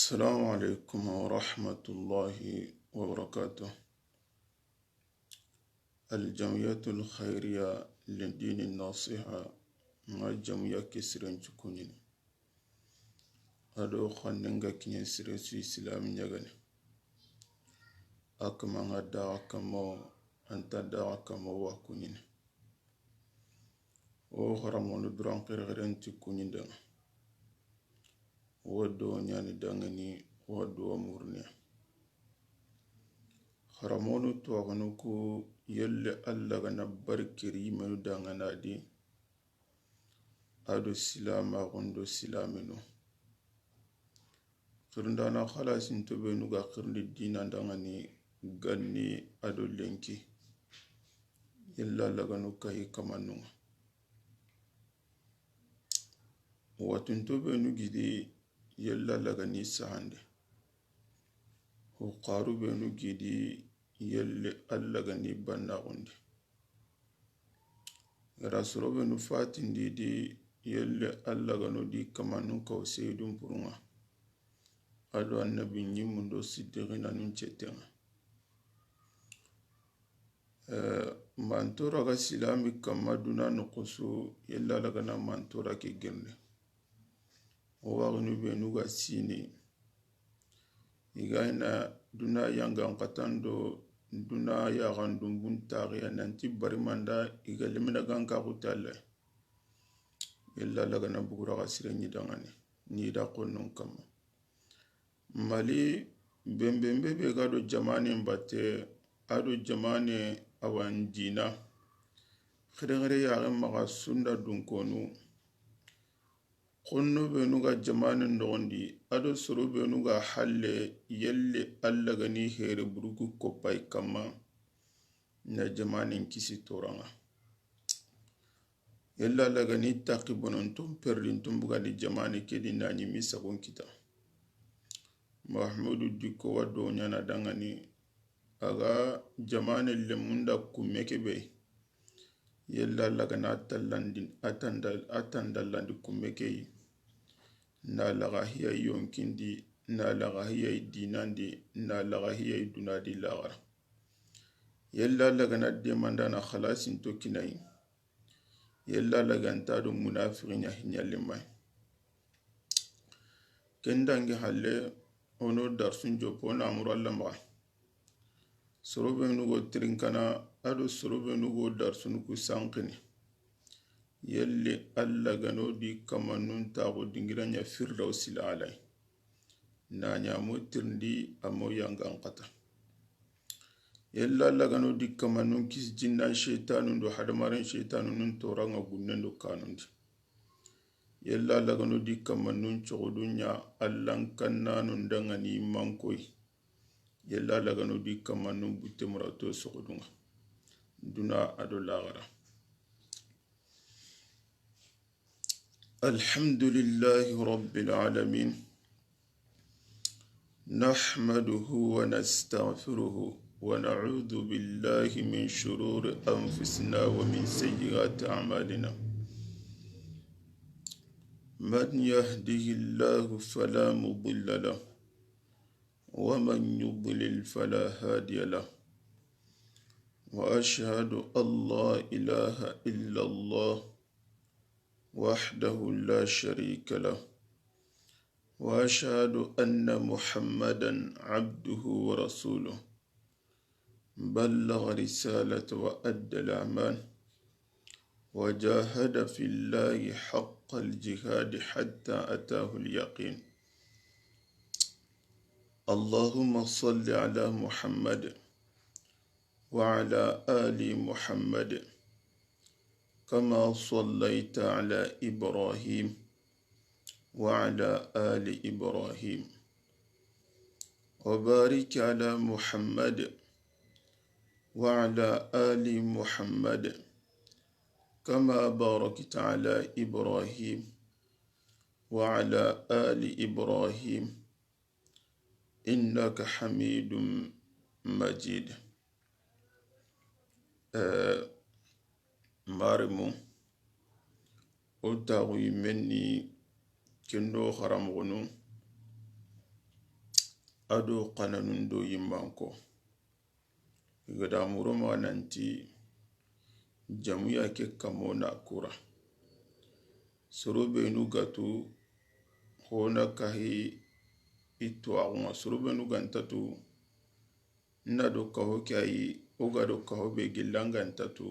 السلام عليكم ورحمة الله وبركاته. الجمعية الخيرية للدين النصيحة مع الجمعية كسرين تكونين أدو خننغا كنين سرسو إسلام نيغاني أكما غدا أكما أنت دا أكما واكونين وغرامون دران قرغرين تكونين دانا ودو نياني دانغني ودو أمورني haramonu tuwaganu ku yelle Allah gana barkiri menu dangana di ado silama gondo silamenu khirndana khalasin to benu ga khirndi dina dangani ganni ado lenki yella laganu kai kamanu watun to benu gidi yella lagani sahande ho qaru benu gidi yelle Allah gani banna gondi rasuro benu fatin di yelle Allah gano di kamanu ka seydum purunga ado annabi nyimundo siddiqina nun chetenga mantora ga silami kamaduna nukusu yella lagana mantora ke gerne o wagnu benu ga sini igaina duna yanga katando duna ya gandum buntari nanti barimanda igalimina ganka kutale yella lagana bugura ga sirenyi dangane ni da konnon kama mali bembembe be gado jamani mbate ado jamani awanjina khirengere ya maga sunda dunkonu konno benu ga jamani ndondi ado soro benu ga halle yelle Allah gani here buruku kopai kama na jamani kisi toranga yella Allah gani taqibonontum perlintum buga di jamani kedi nani misakon kita mahmudu diko wado nyana dangani aga jamani lemunda kumekebe yella Allah gana talandin atandalandi kumekei na lagahiya yonkindi na lagahiya dinandi na lagahiya dunadi lagara yella lagana demanda na khalasin to kinai yella laganta do munafiqina hinyalimai kendangi halle ono darsun jopo na amuru allama sorobe nugo trinkana ado sorobe nugo darsun ku sankini yelle Allah gano di kamanun tago dingiranya firdausi alai na nyamu tirndi amo yangan kata yella Allah gano di kamanun kis jinnan shaitanun do hadamaren shaitanun toranga gunnendo kanundi yella Allah gano di kamanun chogodunya allan kannanun dangani mankoi yella Allah gano di kamanun butte murato sogodunga duna ado lagara الحمد لله رب العالمين نحمده ونستغفره ونعوذ بالله من شرور أنفسنا ومن سيئات أعمالنا من يهده الله فلا مضل له ومن يضلل فلا هادي له وأشهد أن لا إله إلا الله وحده لا شريك له وأشهد أن محمدا عبده ورسوله بلغ رسالة وأدى الأمان وجاهد في الله حق الجهاد حتى أتاه اليقين اللهم صل على محمد وعلى آل محمد كما صليت على إبراهيم وعلى آل إبراهيم وبارك على محمد وعلى آل محمد كما باركت على إبراهيم وعلى آل إبراهيم إنك حميد مجيد مارمو أتاوي مني كندو خرمغنو ado kananun do yimbanko igada muro ma nanti jamu yake kamo na kura sorobe nu gatu hona kahi itu agunga sorobe nu gantatu na do kaho kai oga do kaho be gilanga ntatu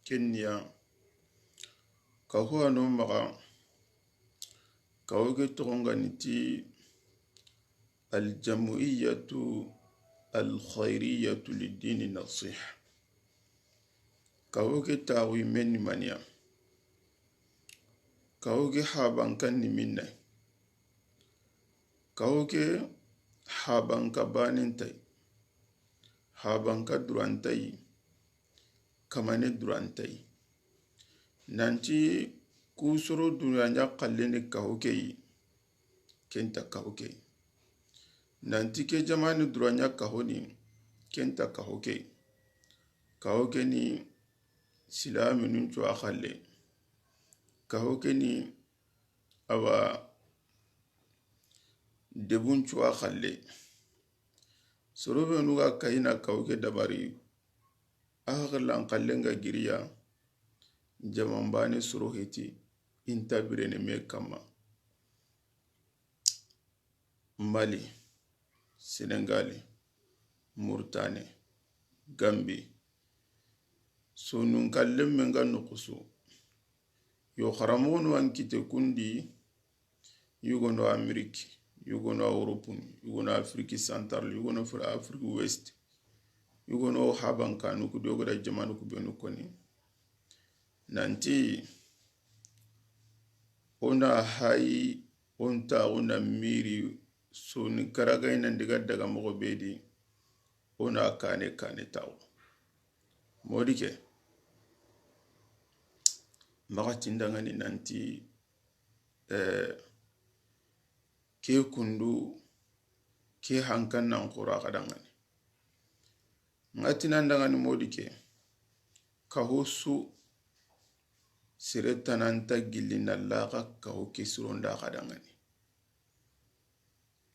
kenya kaho ano maga kaho ke tokonga niti aljamuiyatu alkhairiyatu lidini nasih kaho ke tawi meni mania kaho ke habankan ni minna kaho ke habanka banintai habanka durantai kamane durantai nanti kusoro dunyanya kallene kahokei kenta kahokei nanti ke jamani duranya kahoni kenta kahokei kahoke ni silami nunchu akhalle kahoke ni awa debunchu akhalle sorobe nuga kaina kahoke dabari akhalan kallenga giriya jamambane soroheti intabirene me kama Mali, Senegal, Mauritanie, Gambie so nun kallem menga nukusu yo kharamonu an kite kundi yugono Amerique yugono Europe yugono Afrique Central yugono Afrique West yugono habanka nuku dogo da jamanu ku benu koni nanti ona hai onta ona miri so ni karagai nan daga mogo bedi ona kane tawo modike maga tindangani nanti ke kundu ke hankan nan qura kadangani ngati nan dangani modike kahosu siretananta gillina laga kaho kisuronda kadangani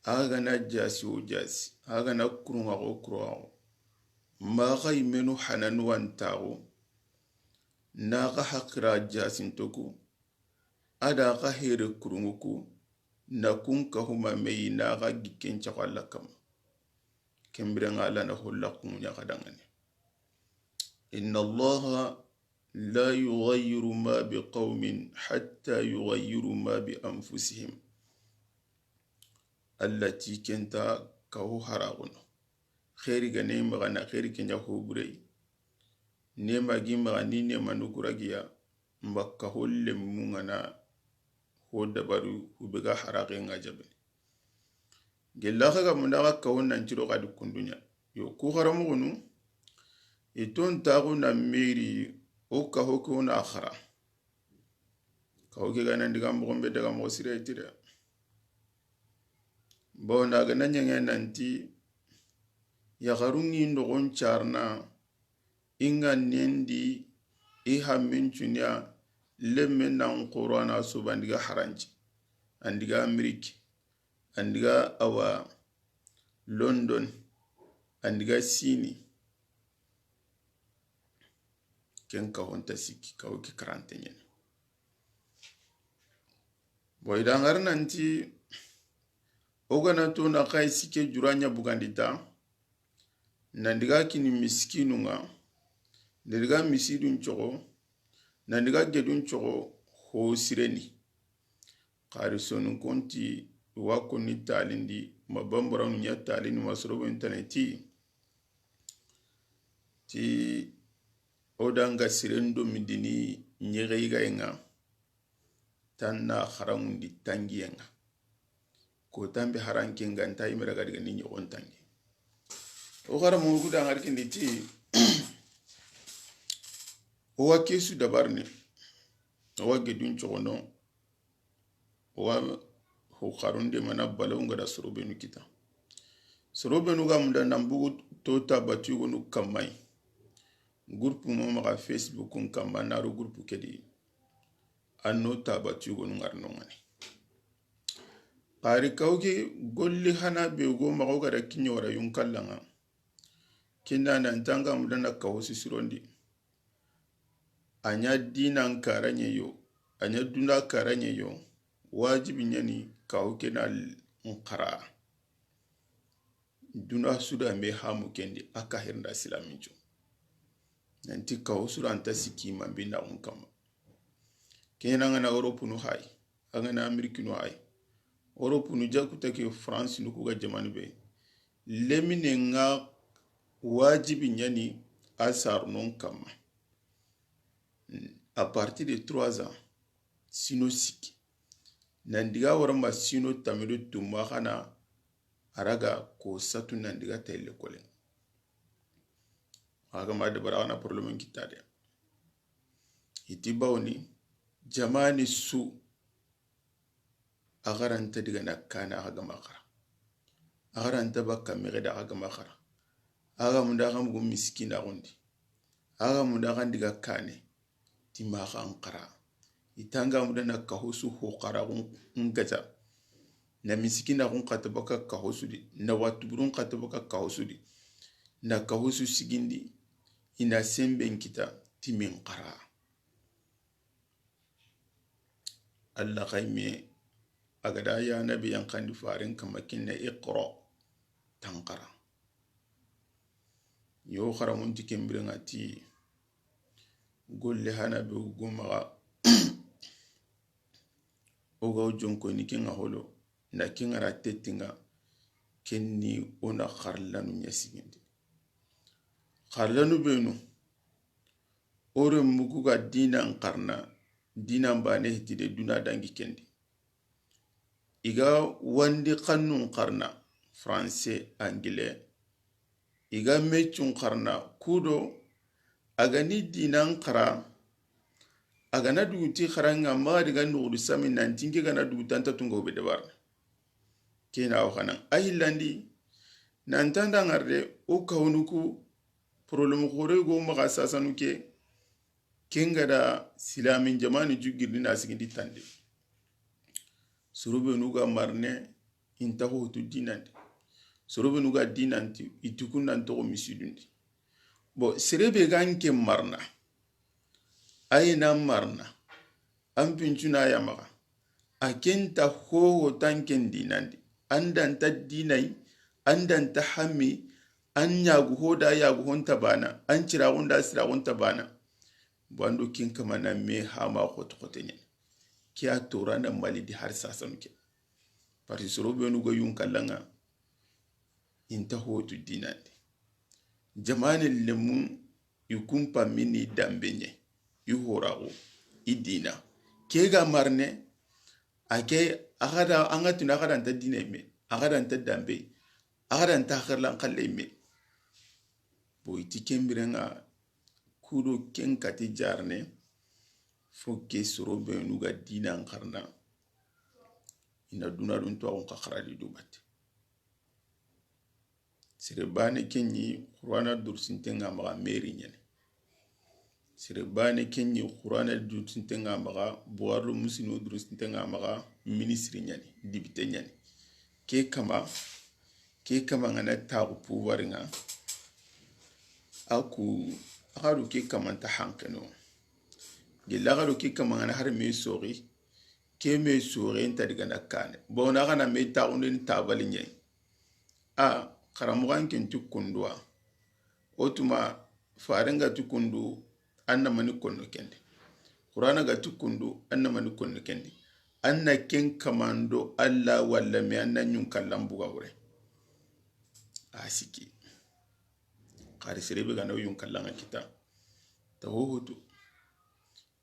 aga na jasi o jasi aga na kurunga o kurunga maga imenu hananu wantago naga hakira jasin toku ada ga here kurunguku na kun kahuma meyi naga giken chakwalla kama kembire ngala na holla kunya kadangani inna allaha la yughayyiru ma biqaumin hatta yughayyiru ma bi anfusihim allati kenta kahu haraguno khairi ga nema gana khairi kenya hoburei nema gima ni nema nukuragiya mbaka holle mungana ho dabaru ubega harage ngajabe gella ga mundaga kahu nan ciro ga dukundunya yo ku haramugunu iton tagu na miri o kahu ko na khara kahu ke ganan diga mbombe daga mo sire tire bona ga nanyanga nanti ya garungi ndogon charna inga nendi iha minchunya lemme nan qur'ana subandiga haranji andiga amerika andiga awa london andiga sini ken ka honta sikki kawo ki karantenyen boy dangar nanti ogana to na kai sike juranya bugandita nandiga kini miskinu nga ndiga misidun chogo nandiga gedun chogo ho sireni qarisonu konti wako ni talindi mabambara nya talini masrobo interneti ti odanga sirendo midini nyegeiga enga tanna haramundi tangiyenga ko tambe harankinga ntai meraga diga ni nyogon tangi o haramu ku dangar kinditi o wa kesu dabarni o wa gedun chogono o wa ho kharunde mana balonga da sorobenu kita sorobenu ga munda nambugu tota batu gonu kamai groupe mo maga facebook kun kamba naru groupe kedi anno ta batu gonu ngarno ngani qari kawke golli hana be go mago gara kinyo wara yun kallanga kinna nan tanga mudana kawsi sirondi anya dinan karanye yo anya duna karanye yo wajibi nyani kawke na nkara duna suda me hamu kendi aka hirnda silamincho nanti kawsura anta sikima binda unkama kena ngana Europe no hay ngana America no hay Europe no jakuta ke France no kuga jamani be lemine nga wajibi nyani asar non kama à partir de 3 ans sino siki nandiga waramba sino tamido tumbakana araga ko satu nandiga tele kole aga ma de bara wana problem kitade itibawni jamani su agaranta diga nakana aga makara agaranta bakka mireda aga makara aga munda ga mugo miskina gondi aga munda ga diga kane timaga ankara itanga munda na kahusu ho qara ngaja na miskina gon katabaka kahusu di na watuburun katabaka kahusu di na kahusu sigindi ina semben kita timin qara Allah khaime agada ya nabi yankandi farin kamakin na iqra tankara yo kharamun tikembirin ati golle hana be goma oga jonko ni kinga holo na kinga ra tettinga kenni ona kharlanu nyasigindi kharlanu benu ore muguga dinan karna dinan bane hitide duna dangi kendi iga wandi kannun karna français anglais iga mechun karna kudo agani dinan kara agana duguti kharanga ma diga nugudu sami nantinge gana dugutanta tungo be debar kena wakana ahilandi nantanda ngarde o kawnuku problem khore go maga sasanu ke kengada silamin jamani jugirni na sigindi tande surube nuga marne intaho tu dinandi surube nuga dinanti itukunan to misidundi bo serebe ganke marna ayina marna ampincuna yamaga akenta ho tanken dinandi andanta dinai andanta hammi an yagu hoda yagu honta bana an cira honda sira honta bana bando kin kama na me hama khote nyen kiya torana mali di har sasanuke parti sorobe no go yun kallanga inta hotu dinandi jamani lemu yukumpa mini dambenye yuhorago idina kega marne ake agada angatuna agada anta dineme agada anta dambe agada anta kharlan kalleme boyti kembirenga kudo ken kati jarne fokke sorobe nuga dinan karna ina duna dun to on kharali dubate sirebane kenyi qur'ana dursintenga maga meri nyane sirebane kenyi qur'ana dursintenga maga boarlo musino dursintenga maga ministre nyane dibite nyane ke kama ngana tagu pouvoir nga aku agaru ke kama ta hankeno gelagaru ke kama ngana har me sori ke me sori enta diga nakane bona kana me tagunin tabali nyai a karamugan ken tukundwa otuma farenga tukundu anna mani konno kende qur'ana ga tukundu anna mani konno kende anna ken kamando alla walla me anna nyun kallam buga wure asiki qari serebe ga no yun kallanga kita tawohutu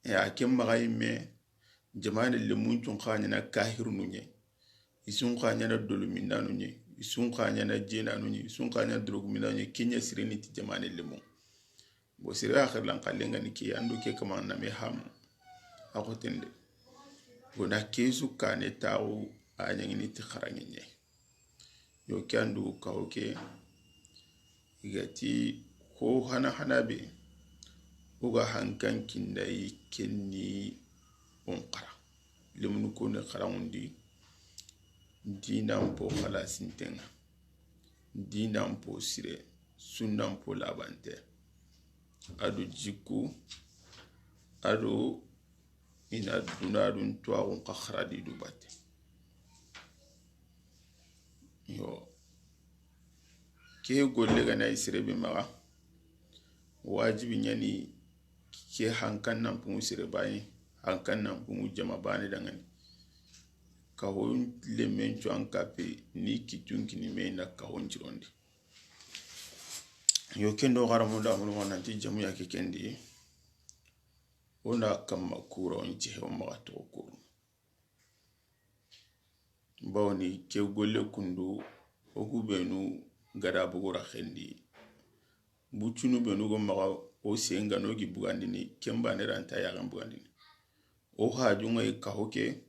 ya ken magay me jamane le muntun khanya na kahiru nunye isun khanya na dolumina nunye isun khanya na jena nunye isun khanya drogumina nunye kenya sireni ti jamane le mu bo sire akhir lan kallenga ni ki andu ke kama na me ham akotende bona kesu kane tawo anyangi ni ti kharangenye yo kyandu kawke igati ko hana be uga hankan kindai kenni onkara lemunu ko ne kharangundi dinan po khalasintenga dinan po sire sunnan po labante adu jikku adu ina dunadun tuwagun kakhradi dubate yo ke golle gana isire be maga wajibi nyani ke hankan nan pungu sire bayi hankan nan pungu jama bani dangani kahon lemen chuan kape ni kitun kini me na kahon jirondi yo kendo garamu da mun wana ti jamu ya ke kendi ona kama kura onje he ma to ko bawni ke golle kundu oku benu gada bugura khendi buchunu benu go maga o senga no gi bugandini kemba ne ranta ya gam bugandini o haju ngai ka hoke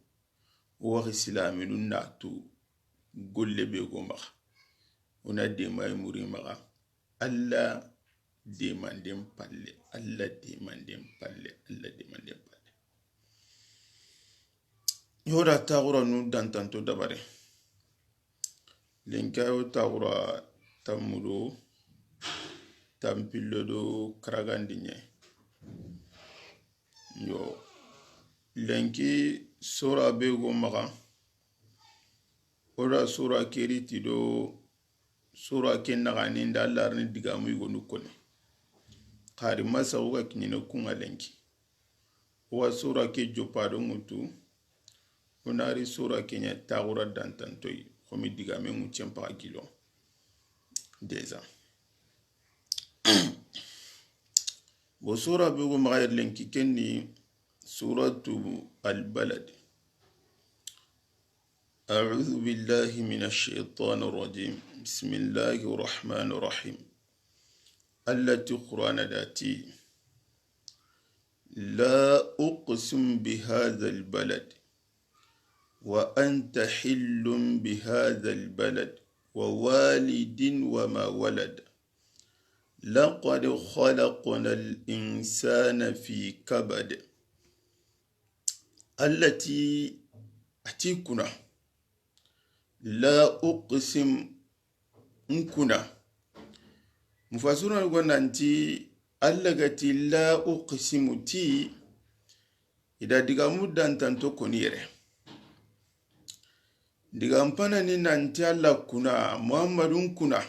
o wa islaminun natu golle be go maga ona de may muri maga alla de mandem palle alla de mandem palle alla de mandem palle yoda tagura nu dantanto dabare lenkayo tagura tamudo tampillo do kragandinye yo lenki sura bego maga ora sura keriti do sura kenagani ndalarni digamu igonu kone kari masa uga kinyine kunga lenki wa sura ke jopado ngutu onari sura kenya tagura dantantoi komi digame nguchempa kilo deza bo sura bego maga lenki kenni suratu al-balad أعوذ بالله من الشيطان الرجيم بسم الله الرحمن الرحيم التي قرآن ذاتي لا أقسم بهذا البلد وأنت حل بهذا البلد ووالد وما ولد لقد خلقنا الإنسان في كبد التي أتيكنا لا أقسم نكنا مفسرون يقول أنتي التي لا أقسم تي إذا دعمو دانتان تكونيره دعمپانا ni nanti alla kuna Muhammadun kuna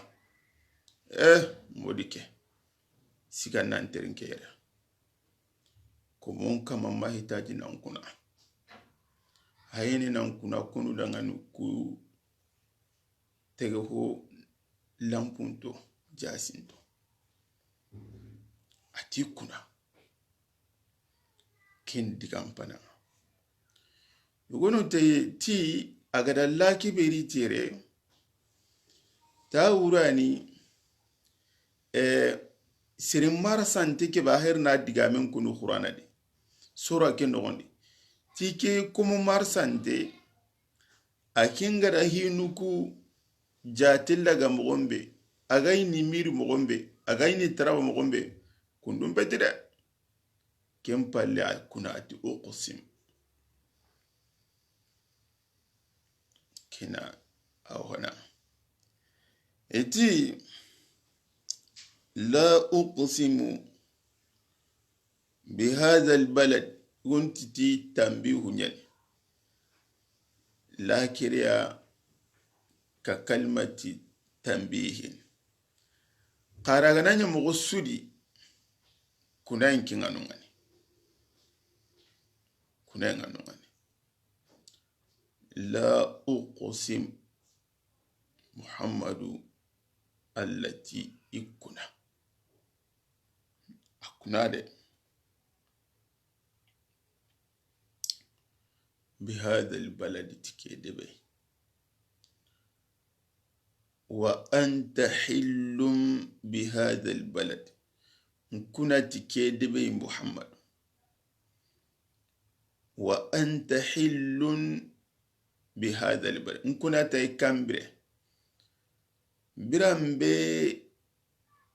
modike sika nanterin kera komon kama mahitaji nan kuna hayeni nan kuna kunu danganu ku tege ho lampunto jasinto ati kuna ken digampana yugono te ti agada laki beri tere ta urani sirin marasan ke bahir na digamen kunu qur'ana di sura ke nogondi tike kuma marsante akinga da hinuku jatilla ga mogombe agai ni miri mogombe agai ni tarawa mogombe kundum petire kempalle kuna ati uqsim kina awhana eti la uqsimu bihadha albalad guntiti tambihu nyani la kiriya ka kalmati tambihin qaragananya mughsudi kuna inkinganungani la uqsim muhammadu allati ikuna akuna de بهذا البلد تكيدبي وأنت حل بهذا البلد كنا تكيدبي محمد وأنت حل بهذا البلد كنا تيكامبري برامبي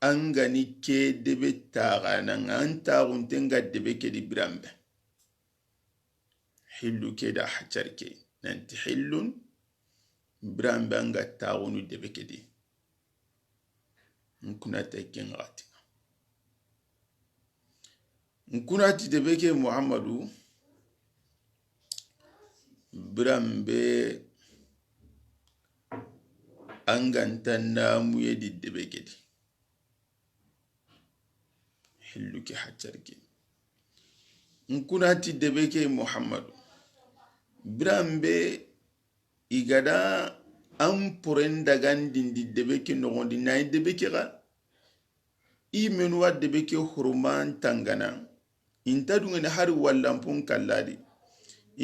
أنغاني كيدبي تاغانا أنتا غنتنغا دبي كيدي برامبي حلو كده حجركي ننت حلون biran banga taunu debe kedi nkunata kengati nkunati debe ke Muhammadu biran be anganta namu yedi debe kedi hilluki haccarki nkunati debe ke Muhammadu biran be igada an puren dagandindi debe ke nogondi nayi debe ke ga imenuwa debe ke huruman tangana inta dungene hari wallampun kalladi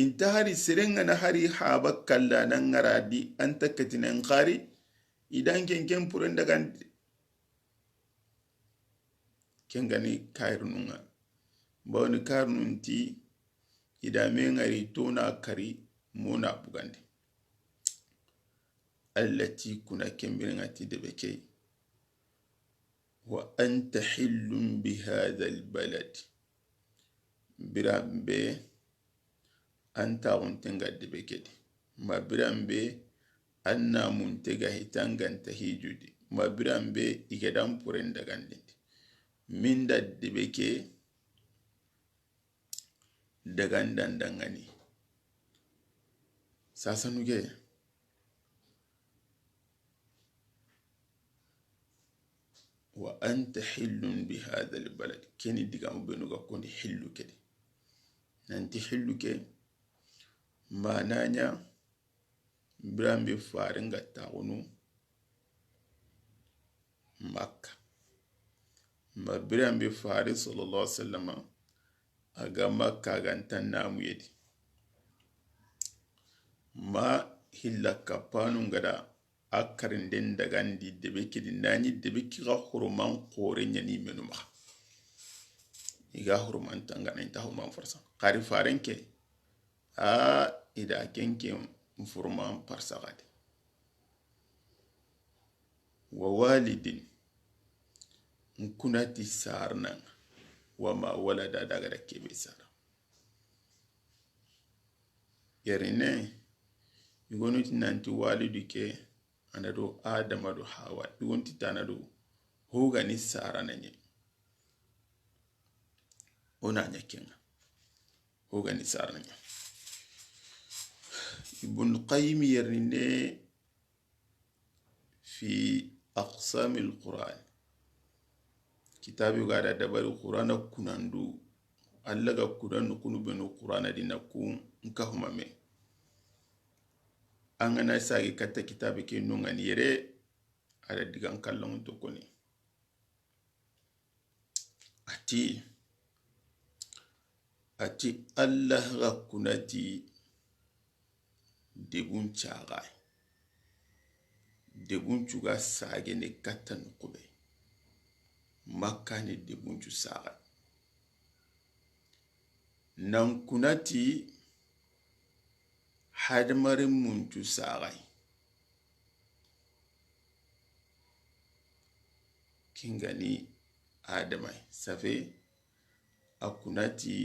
inta hari serengana hari haba kallana ngaradi anta katinen khari idan ken puren dagandi kengani kairununga bawni karnunti idame ngari tona kari mona bugandi allati kuna kembirngati debeke wa anta hillun bihadha albalad birambe anta untenga debeke ma birambe anna muntega hitanganta hijudi ma birambe igadan puren dagandindi minda debeke dagandandangani sasanuge wa anta hillun bihadha albalad keni digamu benuga koni hillu kedi nanti hillu ke mananya birambe faringa taunu makka ma birambe fari sallallahu alaihi wasallam aga makka gantan namu yedi ma hilla kapanu ngada akarin den dagandi debeke di nani debeke ga huruman kore nyani menuma iga huruman tangana inta huruman farsa qari farenke ida kenke mfurman parsagade wa walidin nkunati sarnan wama walada daga da kebe sara yarine igonoti nanti walidu ke anado adama do hawa igonti tanado hoga ni sara nanye ona nyakenga hoga ni sara nanye ibn qayyim yarine fi aqsam alquran kitabi gada dabari qur'ana kunandu allaga kunandu kunu benu qur'ana dinaku nka humame angana sagi katta kitabi ke nungani yere ala digan kallon to koni ati allah ga kunati degun chaga degun chuga sage ne katan kube makani degun chu saga nan kunati hadmarin muntu sagai kingani adamai safe akunati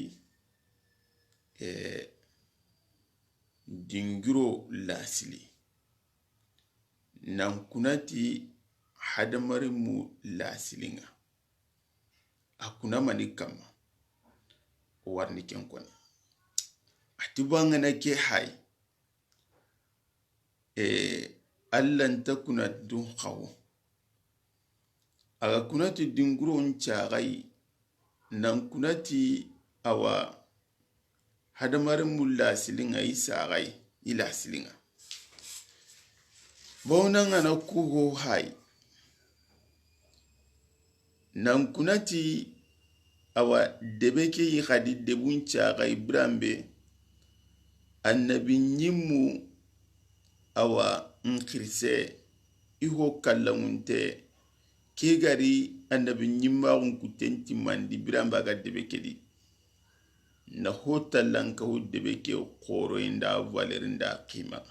dingiro lasili nan kunati hadmarin mu lasilinga akuna mani kama warni kenkoni atibanga na ke hai allan kuna dun khawo aga kunati dinguro nchagai nan kunati awa hadamarin mulla silinga isagai ila silinga bonan ana kuho hai nan kunati awa debeke yi khadi debun chagai brambe annabi nyimu awa nkirse iho kallamunte ke gari annabi nyimma kutenti mandi biramba ga debeke di na hotalan ka debeke khoro inda valerinda qima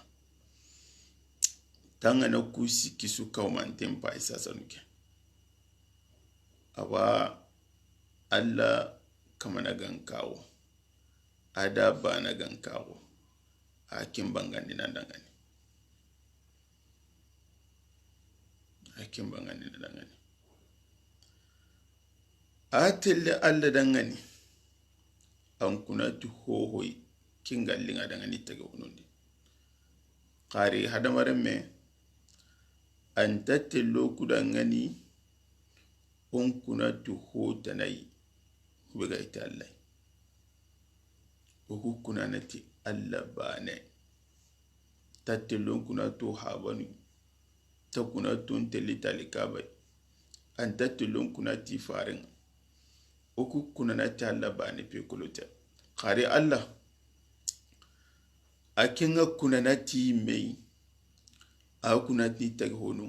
tanga na kusi kisu kaumanten pa isa sanuke awa alla kamana gankawo ada bana gankawo akin bangandi nan dangane kembangani dangani atelle alla dangani an kunatu hohoi kingallinga dangani tage honondi qari hadamaren me anta tello kudangani on kunatu hotanai kubega ita Allah oku kunanati Allah bane tattello kunatu habanu ta kunatu telli talikabai anta tello kunati farin oku kunanati Allah bane pe kulota qari Allah akenga kunanati mei akunati tag honu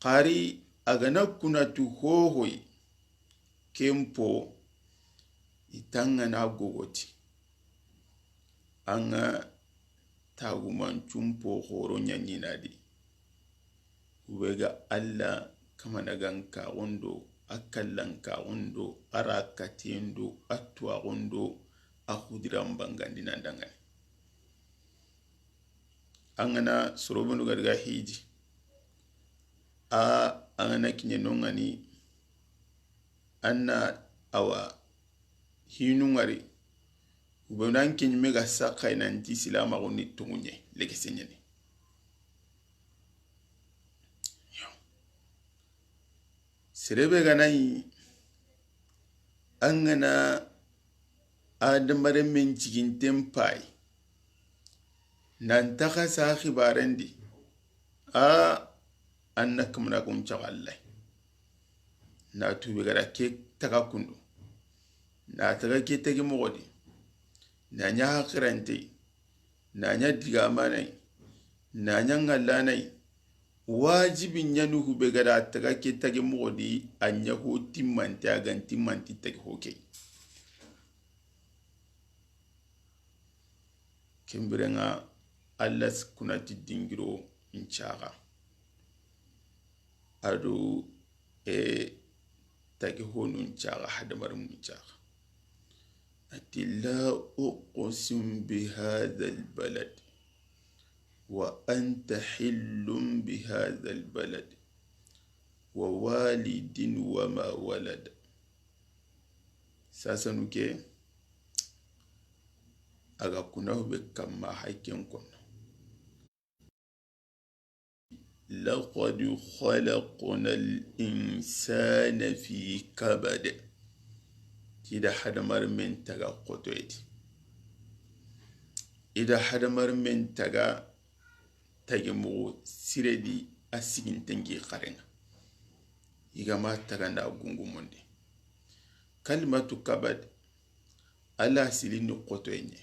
qari agana kunatu hohoi kempo itanga na gogoti anga taguman chumpo horo nyanyinadi wega Allah kama naganka ondo akallanka ondo arakatendo atwa ondo akhudiram bangandina ndangani angana sorobonu garga hiji angana kinyenongani anna awa hinu ngari ubenan kinyi ga sakai nanti silama gonni tungunye lekesenyani serebe ganai angana adamare men cikin tempai nan taka sa khibarendi annak muna kun chawallai na tubi gara ke taka kundu na taka ke tagi mogodi na nya hakirante na nya digamanai na nya ngalanai wajibin yanu hube gara taka ke tagi mogodi anya ho timmanti agan timmanti tagi hoke kimbirenga Allah kunati dingiro inchaga adu tagi honu inchaga hadamar inchaga لا أقسم بهذا البلد وأنت حل بهذا البلد ووالد وما ولد ساسنوك أغا كناه بكما حيكين كنا لقد خلقنا الإنسان في كبد ida hadamar men taga qotoyeti ida hadamar men taga tagemo siredi asigin tengi qarenga igama taga nda gungumonde kalimatu kabad ala silini qotoyenye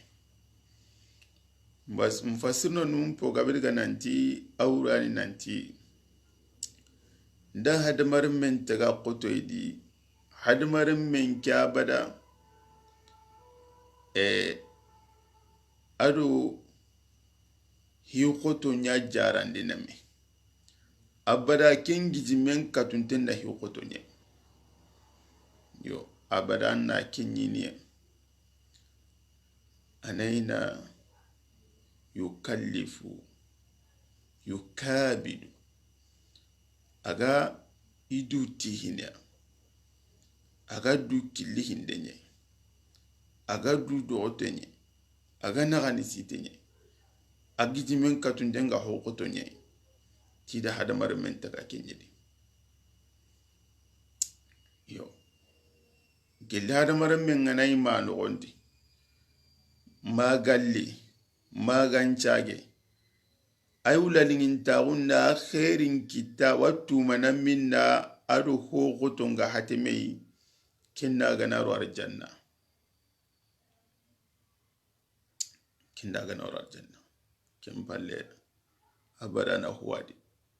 bas mfasirno numpo gabirga nanti awrani nanti nda hadamar men taga qotoyedi hadmarin men kyabada ado hiukoto nya jarande name abada kengiji men katunten na hiukoto nye yo abada na kenyini anaina yukallifu yukabidu aga idu tihina aga du killi hindenye aga du dotenye aga nagani sitenye agiji men katundenga hokotonye tida hadamar men taga kenyedi yo gelle hadamar men nganai ma nogondi magalli maganchage ayula lingintagunna khairin kita watu manamminna adu hokotonga hatemei kinna ganaru arjanna kimpalle abadana huwadi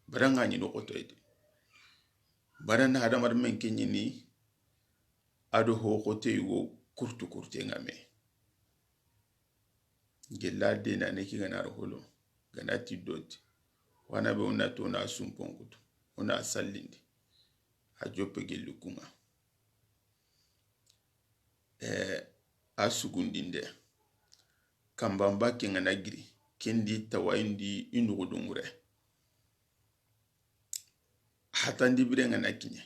baranga ni nokoto ede barana hadamar men kenyini ado hokote yugo kurte ngame gelade na neki ganaru holo ganati doti wana be unato na sumponkuto una sallindi ajope gelukunga asugundinde kambamba kenga nagiri kendi tawindi inugudungure hatandi birenga na kinye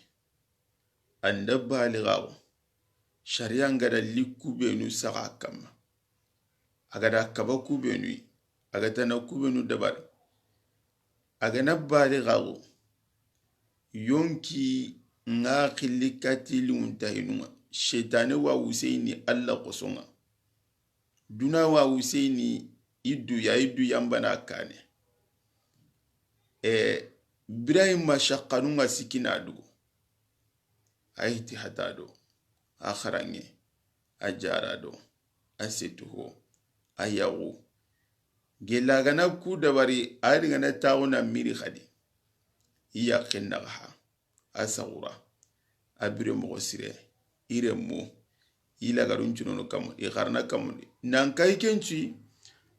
anda baligawo sharia ngada likubenu saka kama agada kaba kubenu agata na kubenu dabar agana baligawo yonki nga khilikati luntahinunga shetane wa Husaini Allah kosonga duna wa Husaini idu yambana kane Ibrahim mashakanunga sikina dugo aiti hatado akharange ajarado asetuho ayawu gelagana ku dabari adigana tauna miri khadi iya khinnaha asawura abire mo sire iremo ila garun chuno kam ikharna kam nan kai kenchi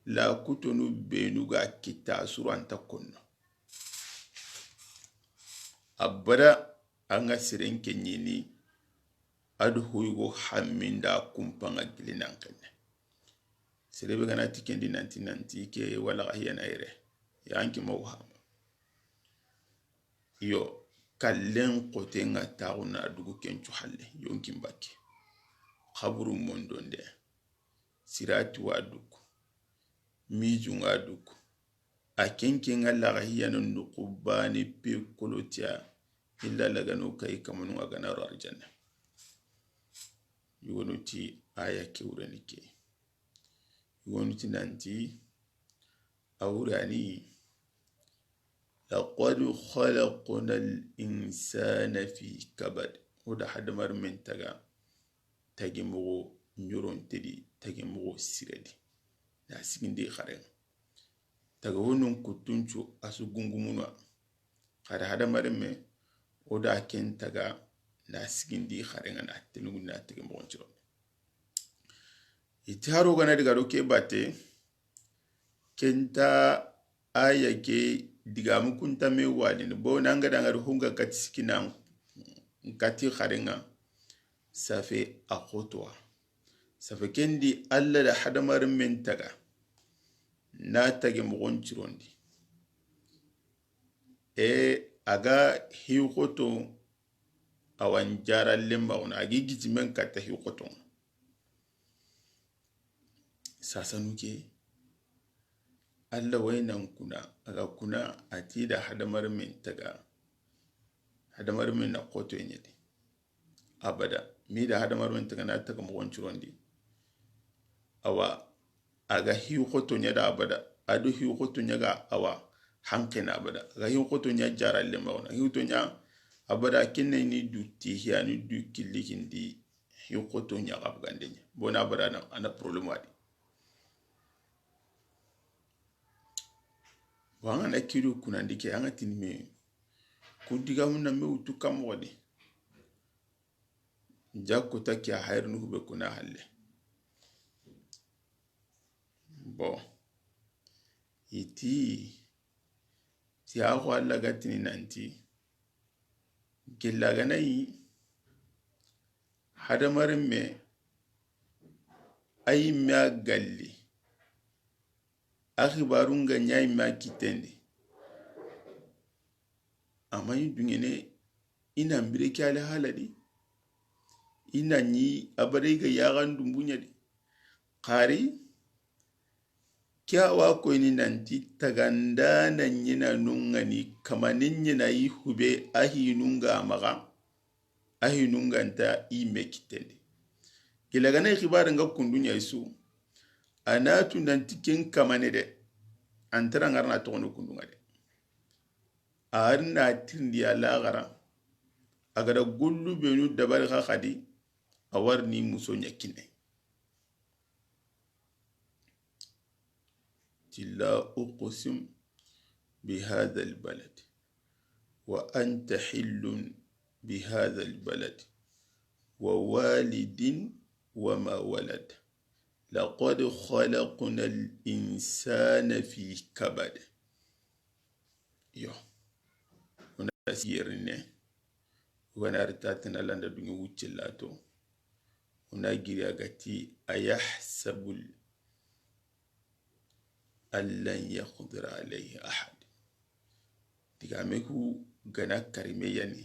la kutonu benuga kita suranta konno abada anga siren kenyini adu huygo hamminda kumpanga gilinan kenne sirebe gana tikendi nanti ke wala hiyana ire yanki mawham yo kallen kote nga tauna dugu kencu halle yonki mbake khaburu mondonde sirati waduku miju ngaduku akenke ngala hiyana nukubani pe kolotia illa lagano kai kamanu agana arjanna yuwonuti aya kewrenike yuwonuti nanti awrani laqad khalaqna al-insana fi kabad oda hadamar men tagi mugo nyoron tedi tagi mugo siredi na sigindi kharen taga wonun kutunchu asugungumuna kada hadamar men oda ken taga na sigindi kharen na telugu na tagi mugo nchiro itaro gana diga roke bate kenta aya ke digamu kunta me wadin bo nanga dangar hunga katisikina nkati kharenga safe akhotwa safe kendi alla da hadamar mentaga na tage mugon chirondi aga hiukoto awanjara lemba ona agigiti men kata hiukoto sasa nuke Allah wainan kuna aga kuna atida hadamar min taga hadamar min na koto yenyede abada mi da hadamar min taga na taga mugon churondi awa aga hiu koto nyada abada adu hiu koto nyaga awa hankena abada aga hiu koto nya jara lemba ona hiu to nya abada kinne ni duti hiya ni du kilikindi hiu koto nya abgandenya bona abada na ana problem wadi wanga na kiru kuna ndike anga tinime kudiga muna me utuka mwadi jako taki ya hayru nuhube kuna halle bo iti ti ako alla gatini nanti gilla gana yi hadamarin me ayi mea galli akhibarun ga nyai ma kitende amma yi dungene ina mbire kyale haladi ina nyi abare ga yagan dumbunya di qari kyawa ko ni nanti taganda na nyina nungani kamanin nyina yi hube ahi nunga maga ahi nunga nta ime kitende kilagana ikhibaran ga kundunya isu anatu nanti ken kamane de antara ngarna tokono kundunga de arna tindi ala gara agara gullu benu dabar kha khadi awarni muso nyakine tilla uqsim bihadha albalad wa anta hillun bihadha albalad wa walidin wa ma walad لقد خلقنا الإنسان في كبد يو هنا سيرنا هنا رتاتنا لنا دنيا وجلاتو هنا جرياغتي أيحسب أن لن يقدر عليه أحد digame ku gana karime yani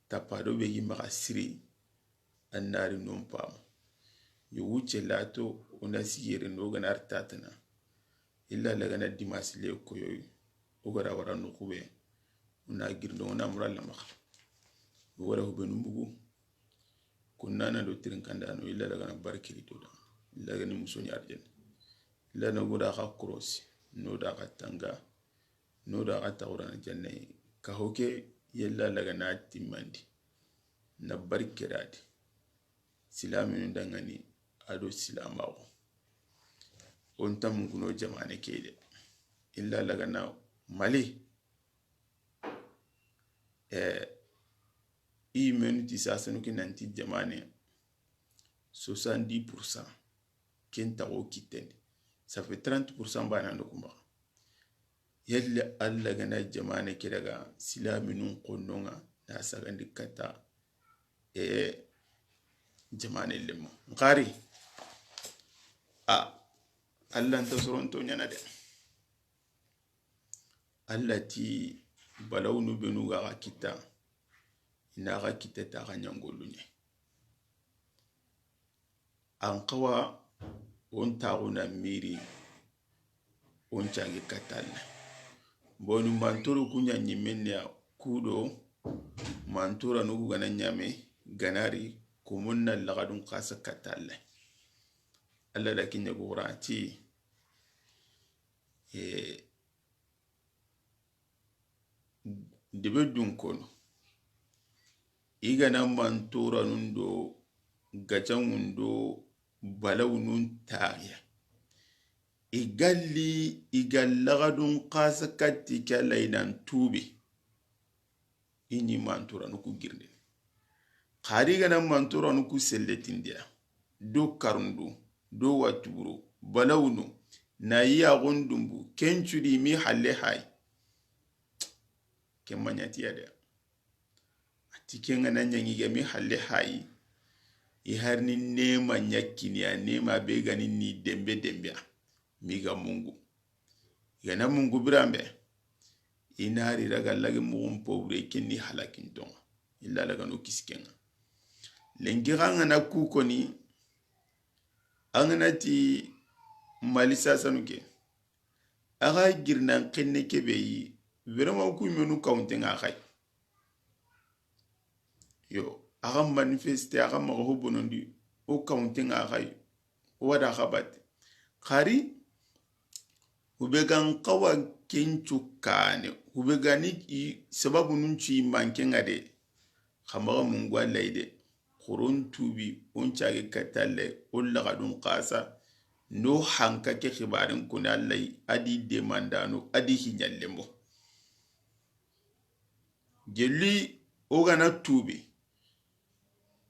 tapado be yimaga siri annari non pam yo wuce lato ona sigere no gana artatana illa la gana dimasile koyoy o gara wara no kube una girdo ona muralla maka wara hube numbugu kunna na do tirin kanda no illa la gana barkiri to da illa gani musoni arjen illa na goda ka cross no da ka tanga no da ka tawra janne ka hoke yalla la gana timandi na barkiradi silaminu dangani ado silamago on tam kuno jamane kede illa laga na mali i menuti sasanu ki nanti jamane 70% kenta o kitendi ça fait 30% bana ndo kuma yalla alla gana jamane kedaga silaminu qonnonga na sagandi kata jamane lemo ngari Allah nta soronto nyana de Allah ti balawnu benu ga kita ina ga kita ta ga nyangolu nye an qawa on tauna miri on changi katalla bonu manturu kunya nyimenya kudo mantura nugu gana nyame ganari kumunna lagadun qasa katalla Allah da kinya gurati debe dun kono igana mantura nundo gajangundo balawunun tariya igalli igallagadun qasa katti kalainan tubi ini mantura nuku girne khari gana mantura nuku selletindia do karundu do waturo balawunu na iya gondumbu kenchudi mi halle hay kemanyati yade atikenga na nyangi ga mi halle hay i harni nema nyakini ya nema begani ni dembe mi ga mungu yana mungu birambe inari raga lage mugum pobre kenni halakin tonga illa laga no kiskenga lengiranga na kukoni anganati malisa sanuke aga girnan kenne kebe yi vraiment ku menu kauntenga khay yo aga manifeste aga mago bonondi o kauntenga khay wada khabat khari ubegan qawa kenchu kane ubegani sababu nunchi mankenga de khamaga mungwa laide khurun tubi onchage katalle ollagadun qasa no hanka ke khibarin kuna lai adi demandano adi hinyallembo gelli ogana tubi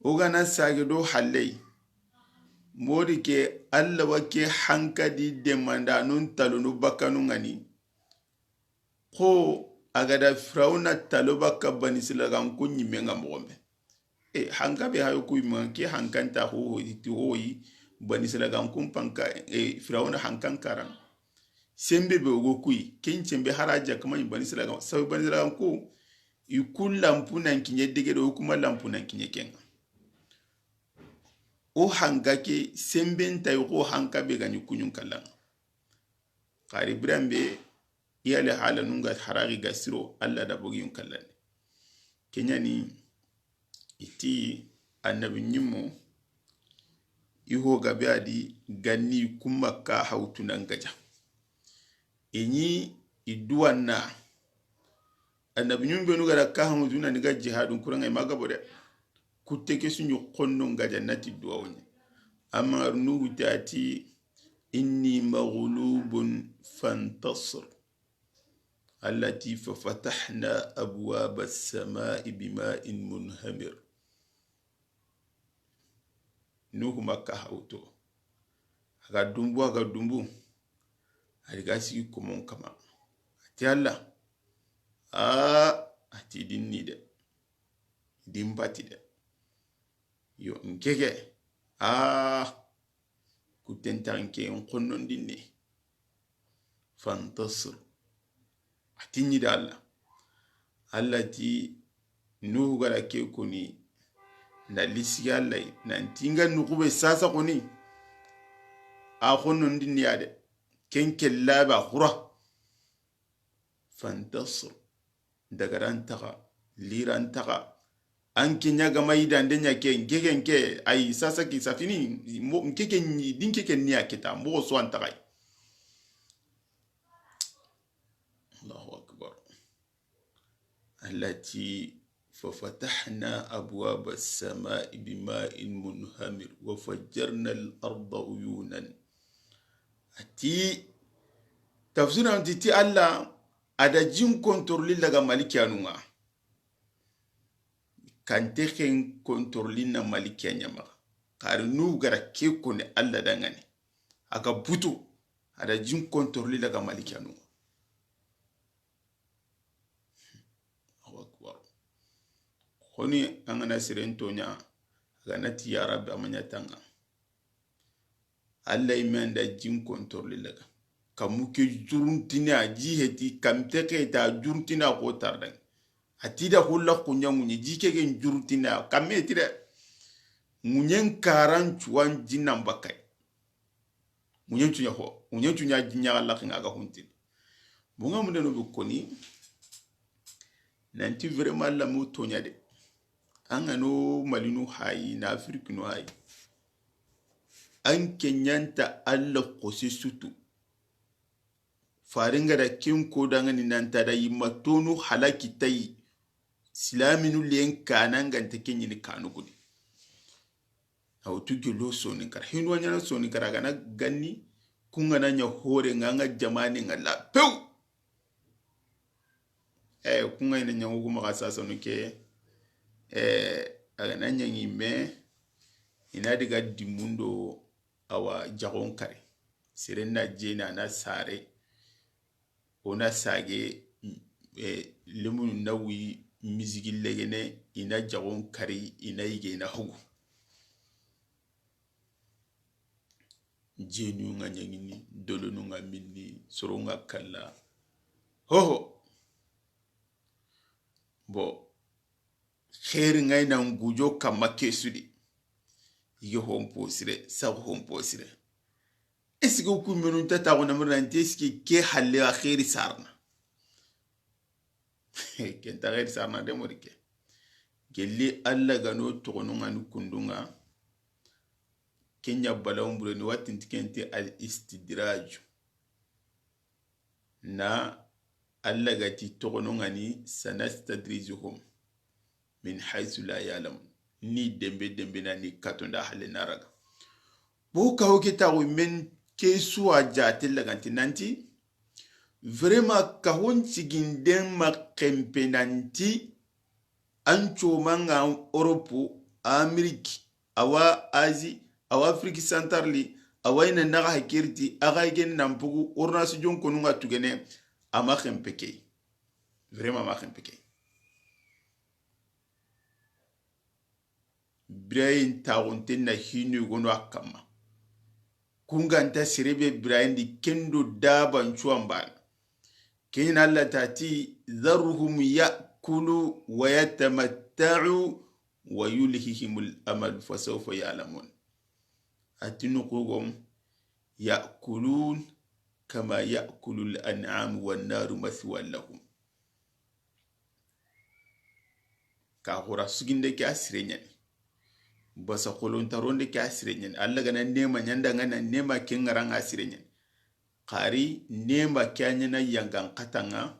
ogana sage do hallei modi ke alla wake hanka di demandano talunu bakanu ngani ko agada frauna talobaka banisilagan kunyi menga mogombe hanka be hayo kuimanke hankanta ho hoyi banisilagan kumpanka frauna hankan karan sembe be ogo kui kenchembe haraja kama banisilagan sabu banisilagan ko ikul lampu nan kinye dege do kuma lampu nan kinye kenga o hanga ke sembe nta ko hanka be ganyu kunyun kallan qari brambe iyale hala nunga haragi gasiro alla da bogiyun kallan kenyani iti annabi nyimmo iho gabe adi ganni kuma ka hautunan gaja enyi iduwanna annabi nyimbe nuga da ka hamuduna ni ga jihadun kuranga magabo de kuteke sunyu konno gaja nati duwawni amma nuhu tati inni maghlubun fantasir التي ففتحنا أبواب السماء بماء منهمر نوح مكة هاوتو أغا أرغاسي كمون كما أتي الله أتي ديني دي دين باتي دي يو نكيكي كنتن تانكي نقنن ديني فانتصر atinyi da Allah Allah ti nuhu gara ke koni na lisigi Allah nanti nga nukube sasa koni a khonon din yade ken kella ba khura fantasr daga ran taga liran taga an kinya ga mai dan denya ke ai sasa ki safini mo nkeke ni din keke ni akita mo so an taga Allahu akbar allati ففتحنا أبواب السماء بماء منهمر وفجرنا الأرض عيونا أتي تفسير أنت تي الله ada jin kontroli daga malikiyanunga kante ken kontroli na malikiyanyama kari nu gara ke kone alla dangane aga butu ada jin kontroli daga malikiyanunga honi angana sirentonya aga nati ya rabbi amanya tanga alla imenda jin kontroli daga kamuke juruntina jiheti kamteke ta juruntina ko tardan atida hulla kunya munye jike gen juruntina kametire munyen karan chuan jinnan bakai munyen chunya ho munyen chunya jinya Allah kinga ga huntin bunga mun no bukoni nanti vraiment la mu tonya de angano malinu hayi na afrique no hayi an kenyanta Allah ko sutu faringa da kin ko dangani nan ta da yimatonu halaki tai silaminu len kanan ganta kenyi ni kanu gudi aw tugelo soni kar hinwa nyana soni kar gana ganni kunga na nya hore nganga jamani ngala pew kunga ina nya nguma kasasa no ke aga na nya ngime ina diga dimundo awa jagon kare sirenna jena na sare ona sage lemunu nawi mizigi legene ina jagon kari ina yige ina hugu jenu nga nyangini dolonu nga minni soro nga kalla hoho bo khair ngay na ngujo kama kesudi yige hompo sire sa hompo sire est-ce que ku menu tata wona murante est-ce que ke halle wa khairi sarna ken ta khairi sarna de morike gelli alla gano tokono ngani kundunga kenya balawum bure ni watin tikente al istidraj na alla gati tokono ngani sanastadrijuhum min haythu la ya'lam ni dembe na ni katonda halle naraga bo ka hokita men ke suwa jate laganti nanti vraiment ka hon ciginden ma kempenanti ancho manga Europe Amerique awa Asie awa Afrique centrale awa ina naga hakirti aga gen nampugu ornasi jon konunga tugene ama kempeke vraiment ma kempeke Brain taunten na hinu gono akama kunganta sirebe brandi kendo daban chuambal kin Allah tati dharhum yakulu wa yatamatta'u wa yulhihimul amal fasawfa ya'lamun atinuqum yakulun kama yakulul an'am wan naru mathwan lahum ka hora suginde ke asrenyani basa kolontaronde ke asirenyen alla gana nema nyanda ngana nema kengaranga asirenyen qari nema kyanyana yangan katanga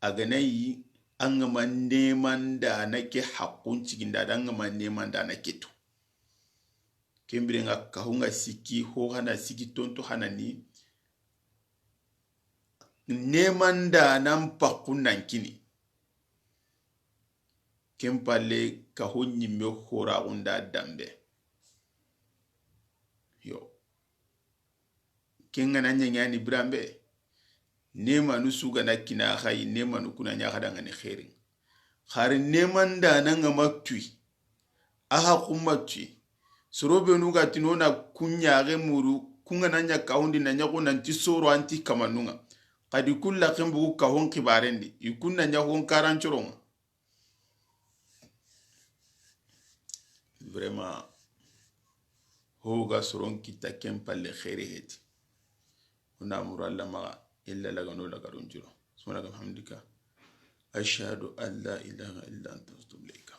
agana yi angama neman da nake hakkun cikin da angama neman da nake to kembirenga kahunga siki ho hana siki tonto hana ni neman da nan pakunan kini kempale kahunyi me hora unda dambe yo kenga na nyanyani brambe nema nusuga na kina khay nema nukuna nya kada ngani khairin khari neman da nanga matui aha kumatui sorobe nuga tinona kunyare muru kunga nanya kaundi na nyako nanti soro anti kamanunga kadi kulla kembu ka hon kibarendi ikunna nya hon karanchoron vraiment hoga soron kita kem palle khairi heti una muralla ma illa lagano lagaron juro subhanaka hamdika ashhadu an la ilaha illa anta astaghfiruka